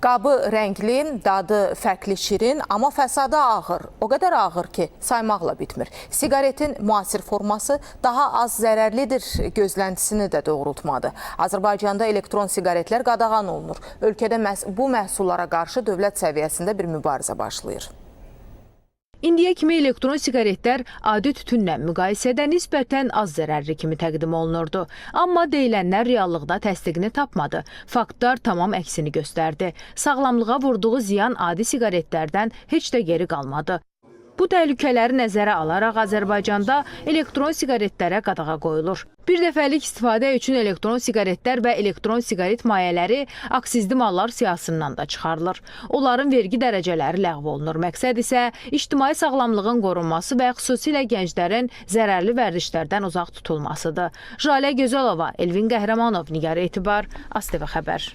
Qabı rəngli, dadı fərqli şirin, amma fəsadı ağır. O qədər ağır ki, saymaqla bitmir. Siqaretin müasir forması daha az zərərlidir gözləntisini də doğrultmadı. Azərbaycanda elektron siqaretlər qadağan olunur. Ölkədə bu məhsullara qarşı dövlət səviyyəsində bir mübarizə başlayır. İndiyə kimi elektron siqaretlər adi tütünlə müqayisədə nisbətən az zərərli kimi təqdim olunurdu. Amma deyilənlər reallıqda təsdiqini tapmadı. Faktlar tamam əksini göstərdi. Sağlamlığa vurduğu ziyan adi siqaretlərdən heç də geri qalmadı. Bu təhlükələri nəzərə alaraq Azərbaycanda elektron siqaretlərə qadağa qoyulur. Bir dəfəlik istifadə üçün elektron siqaretlər və elektron siqaret mayələri aksizli mallar siyahısından da çıxarılır. Onların vergi dərəcələri ləğv olunur. Məqsəd isə ictimai sağlamlığın qorunması və xüsusilə gənclərin zərərli vərdişlərdən uzaq tutulmasıdır. Jalə Gözəlova, Elvin Qəhrəmanov, Nigar Etibar, ASTV Xəbər.